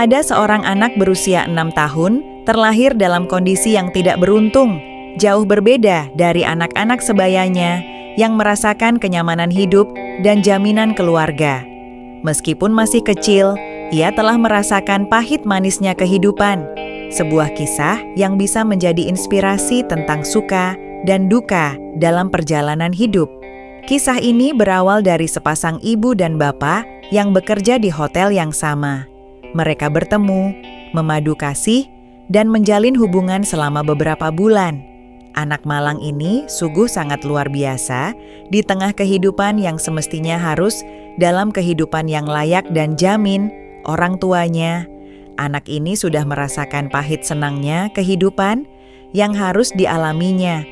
Ada seorang anak berusia 6 tahun, terlahir dalam kondisi yang tidak beruntung, jauh berbeda dari anak-anak sebayanya yang merasakan kenyamanan hidup dan jaminan keluarga. Meskipun masih kecil, ia telah merasakan pahit manisnya kehidupan, sebuah kisah yang bisa menjadi inspirasi tentang suka dan duka dalam perjalanan hidup. Kisah ini berawal dari sepasang ibu dan bapak yang bekerja di hotel yang sama. Mereka bertemu, memadu kasih, dan menjalin hubungan selama beberapa bulan. Anak malang ini sungguh sangat luar biasa di tengah kehidupan yang semestinya harus dalam kehidupan yang layak dan jamin orang tuanya. Anak ini sudah merasakan pahit senangnya kehidupan yang harus dialaminya.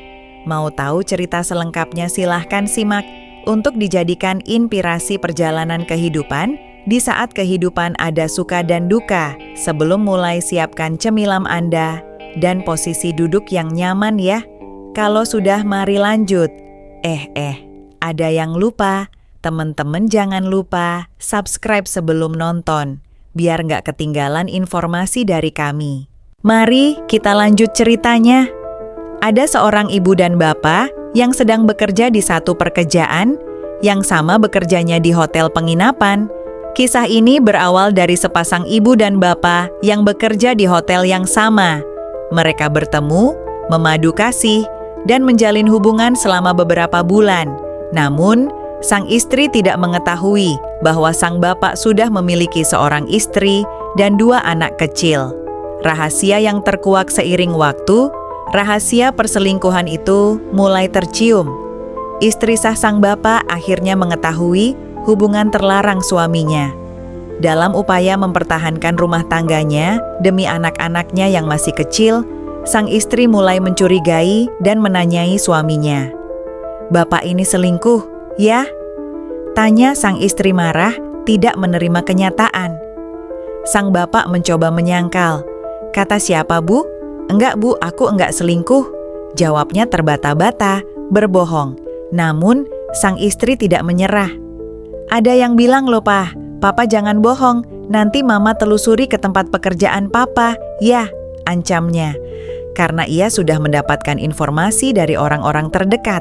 Mau tahu cerita selengkapnya, silahkan simak untuk dijadikan inspirasi perjalanan kehidupan. Di saat kehidupan ada suka dan duka, sebelum mulai siapkan cemilan Anda dan posisi duduk yang nyaman ya. Kalau sudah, mari lanjut. Ada yang lupa. Teman-teman jangan lupa subscribe sebelum nonton, biar nggak ketinggalan informasi dari kami. Mari kita lanjut ceritanya. Ada seorang ibu dan bapak yang sedang bekerja di satu pekerjaan, yang sama bekerjanya di hotel penginapan. Kisah ini berawal dari sepasang ibu dan bapak yang bekerja di hotel yang sama. Mereka bertemu, memadu kasih, dan menjalin hubungan selama beberapa bulan. Namun, sang istri tidak mengetahui bahwa sang bapak sudah memiliki seorang istri dan 2 anak kecil. Rahasia yang terkuak seiring waktu, rahasia perselingkuhan itu mulai tercium. Istri sah sang bapak akhirnya mengetahui hubungan terlarang suaminya. Dalam upaya mempertahankan rumah tangganya demi anak-anaknya yang masih kecil, sang istri mulai mencurigai dan menanyai suaminya. "Bapak ini selingkuh, ya?" tanya sang istri marah, tidak menerima kenyataan. Sang bapak mencoba menyangkal. "Kata siapa, Bu?" "Enggak, Bu, aku enggak selingkuh." Jawabnya terbata-bata, berbohong. Namun, sang istri tidak menyerah. "Ada yang bilang loh, Papa jangan bohong, nanti Mama telusuri ke tempat pekerjaan Papa, ya," ancamnya. Karena ia sudah mendapatkan informasi dari orang-orang terdekat.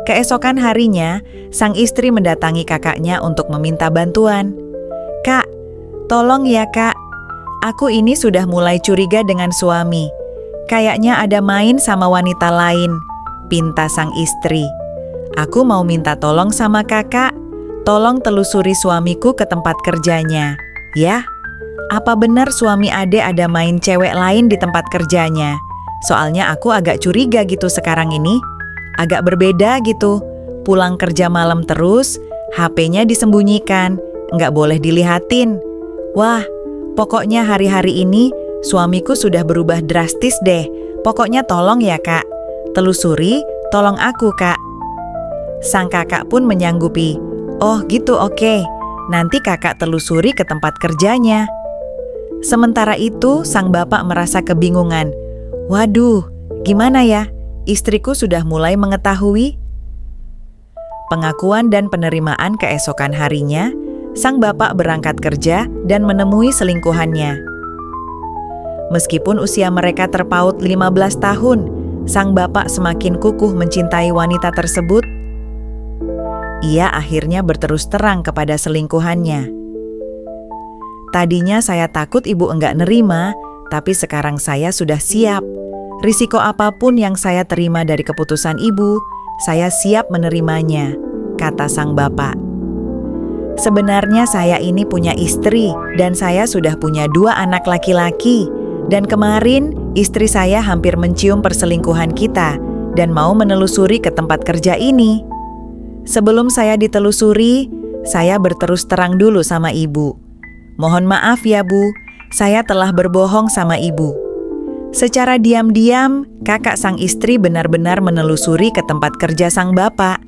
Keesokan harinya, sang istri mendatangi kakaknya untuk meminta bantuan. "Kak, tolong ya Kak, aku ini sudah mulai curiga dengan suami. Kayaknya ada main sama wanita lain," pinta sang istri. "Aku mau minta tolong sama kakak. Tolong telusuri suamiku ke tempat kerjanya, ya. Apa benar suami Ade ada main cewek lain di tempat kerjanya? Soalnya aku agak curiga gitu sekarang ini. Agak berbeda gitu. Pulang kerja malam terus, HP-nya disembunyikan, nggak boleh dilihatin. Wah, pokoknya hari-hari ini suamiku sudah berubah drastis deh. Pokoknya tolong ya Kak. Telusuri, tolong aku Kak." Sang kakak pun menyanggupi. "Oh gitu, oke. Nanti kakak telusuri ke tempat kerjanya." Sementara itu, sang bapak merasa kebingungan. "Waduh, gimana ya? Istriku sudah mulai mengetahui." Pengakuan dan penerimaan keesokan harinya, sang bapak berangkat kerja dan menemui selingkuhannya. Meskipun usia mereka terpaut 15 tahun, sang bapak semakin kukuh mencintai wanita tersebut. Ia akhirnya berterus terang kepada selingkuhannya. "Tadinya saya takut ibu enggak nerima, tapi sekarang saya sudah siap. Risiko apapun yang saya terima dari keputusan ibu, saya siap menerimanya," kata sang bapak. "Sebenarnya saya ini punya istri dan saya sudah punya 2 anak laki-laki. Dan kemarin istri saya hampir mencium perselingkuhan kita dan mau menelusuri ke tempat kerja ini. Sebelum saya ditelusuri, saya berterus terang dulu sama ibu. Mohon maaf ya Bu, saya telah berbohong sama ibu." Secara diam-diam, kakak sang istri benar-benar menelusuri ke tempat kerja sang bapak.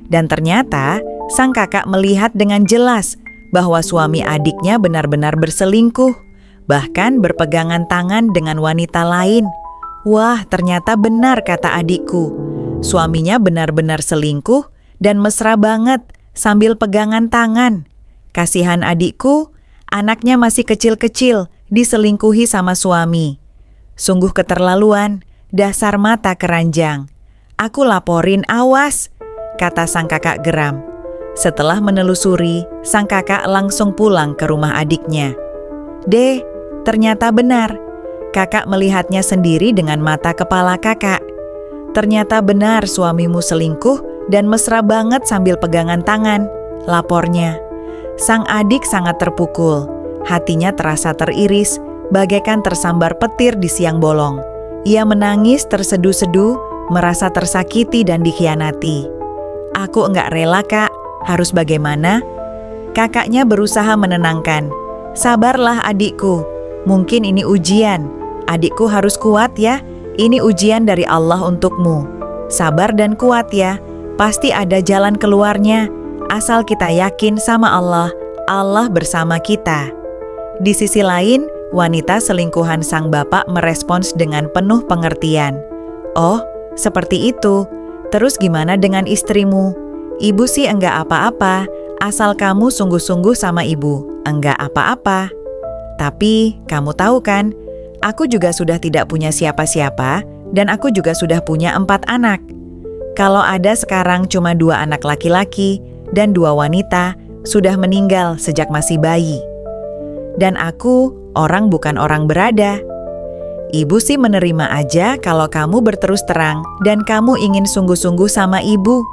Dan ternyata, sang kakak melihat dengan jelas bahwa suami adiknya benar-benar berselingkuh, bahkan berpegangan tangan dengan wanita lain. "Wah, ternyata benar," kata adikku. "Suaminya benar-benar selingkuh dan mesra banget sambil pegangan tangan." Kasihan adikku, Anaknya masih kecil-kecil, diselingkuhi sama suami. Sungguh keterlaluan, dasar mata keranjang. Aku laporin, awas, kata sang kakak geram. Setelah menelusuri, sang kakak langsung pulang ke rumah adiknya. Ternyata benar. Kakak melihatnya sendiri dengan mata kepala kakak. Ternyata benar suamimu selingkuh dan mesra banget sambil pegangan tangan, lapornya. Sang adik sangat terpukul. Hatinya terasa teriris, bagaikan tersambar petir di siang bolong. Ia menangis terseduh-seduh, merasa tersakiti dan dikhianati. Aku enggak rela, Kak. Harus bagaimana? Kakaknya berusaha menenangkan. Sabarlah adikku, mungkin ini ujian. Adikku harus kuat ya, ini ujian dari Allah untukmu. Sabar dan kuat ya, pasti ada jalan keluarnya. Asal kita yakin sama Allah, Allah bersama kita. Di sisi lain, wanita selingkuhan sang bapak merespons dengan penuh pengertian. Oh, seperti itu. Terus gimana dengan istrimu? Ibu sih enggak apa-apa, asal kamu sungguh-sungguh sama ibu. Enggak apa-apa. Tapi, kamu tahu kan, aku juga sudah tidak punya siapa-siapa, dan aku juga sudah punya 4 anak. Kalau ada sekarang cuma 2 anak laki-laki, dan 2 wanita sudah meninggal sejak masih bayi. Dan aku orang bukan orang berada. Ibu sih menerima aja kalau kamu berterus terang dan kamu ingin sungguh-sungguh sama ibu.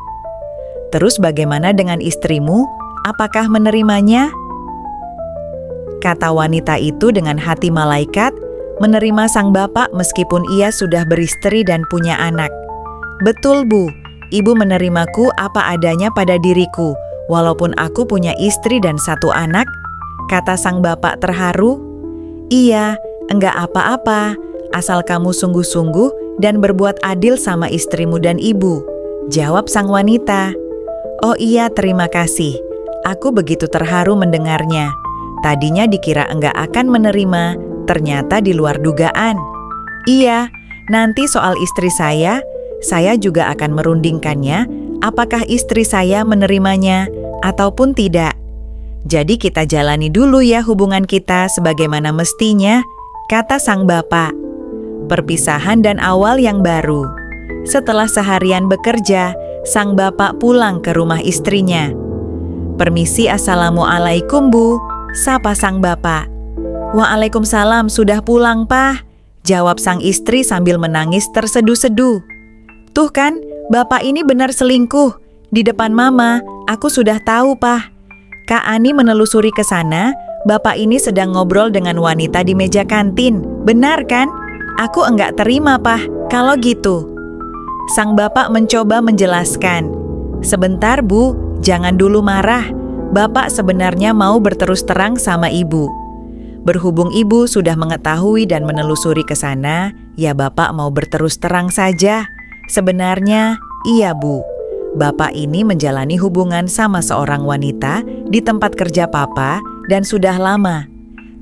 Terus bagaimana dengan istrimu? Apakah menerimanya? Kata wanita itu dengan hati malaikat, menerima sang bapak meskipun ia sudah beristri dan punya anak. Betul, Bu. Ibu menerimaku apa adanya pada diriku, walaupun aku punya istri dan 1 anak, kata sang bapak terharu. Iya, enggak apa-apa, asal kamu sungguh-sungguh dan berbuat adil sama istrimu dan ibu, jawab sang wanita. Oh iya, terima kasih. Aku begitu terharu mendengarnya. Tadinya dikira enggak akan menerima, ternyata di luar dugaan. Iya, nanti soal istri saya juga akan merundingkannya, apakah istri saya menerimanya ataupun tidak. Jadi kita jalani dulu ya hubungan kita sebagaimana mestinya, kata sang bapak. Perpisahan dan awal yang baru. Setelah seharian bekerja, sang bapak pulang ke rumah istrinya. Permisi, assalamualaikum Bu, sapa sang bapak. Waalaikumsalam, sudah pulang Pak, jawab sang istri sambil menangis terseduh-seduh. Tuh kan, bapak ini benar selingkuh. Di depan mama, aku sudah tahu, Pak. Kak Ani menelusuri ke sana, bapak ini sedang ngobrol dengan wanita di meja kantin. Benar kan? Aku enggak terima, Pak, kalau gitu. Sang bapak mencoba menjelaskan. Sebentar, Bu, jangan dulu marah. Bapak sebenarnya mau berterus terang sama ibu. Berhubung ibu sudah mengetahui dan menelusuri ke sana, ya bapak mau berterus terang saja. Sebenarnya, iya Bu, bapak ini menjalani hubungan sama seorang wanita di tempat kerja papa dan sudah lama.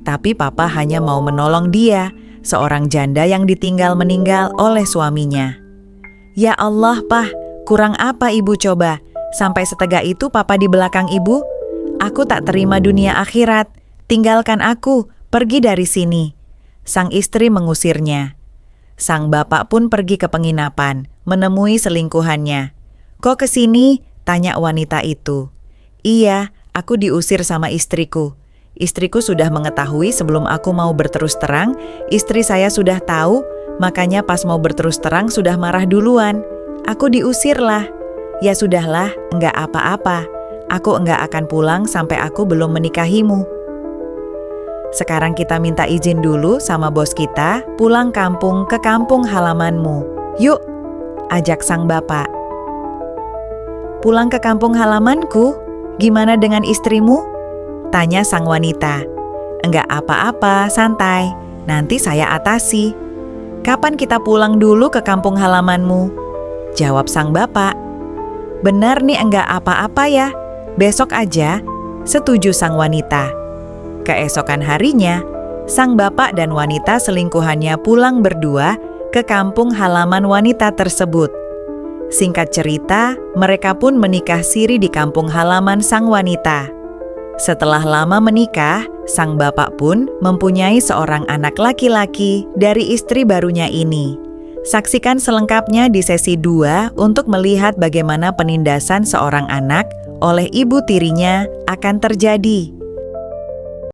Tapi papa hanya mau menolong dia, seorang janda yang ditinggal meninggal oleh suaminya. Ya Allah, Pak, kurang apa ibu coba? Sampai setega itu papa di belakang ibu? Aku tak terima dunia akhirat, tinggalkan aku, pergi dari sini. Sang istri mengusirnya. Sang bapak pun pergi ke penginapan, menemui selingkuhannya. Kok kesini? Tanya wanita itu. Iya, aku diusir sama istriku. Istriku sudah mengetahui sebelum aku mau berterus terang, istri saya sudah tahu, makanya pas mau berterus terang sudah marah duluan. Aku diusir lah. Ya sudahlah, enggak apa-apa. Aku enggak akan pulang sampai aku belum menikahimu. Sekarang kita minta izin dulu sama bos kita pulang kampung ke kampung halamanmu. Yuk, ajak sang bapak. Pulang ke kampung halamanku? Gimana dengan istrimu? Tanya sang wanita. Enggak apa-apa, santai. Nanti saya atasi. Kapan kita pulang dulu ke kampung halamanmu? Jawab sang bapak. Benar nih, enggak apa-apa ya. Besok aja, setuju sang wanita. Keesokan harinya, sang bapak dan wanita selingkuhannya pulang berdua ke kampung halaman wanita tersebut. Singkat cerita, mereka pun menikah siri di kampung halaman sang wanita. Setelah lama menikah, sang bapak pun mempunyai seorang anak laki-laki dari istri barunya ini. Saksikan selengkapnya di sesi 2 untuk melihat bagaimana penindasan seorang anak oleh ibu tirinya akan terjadi.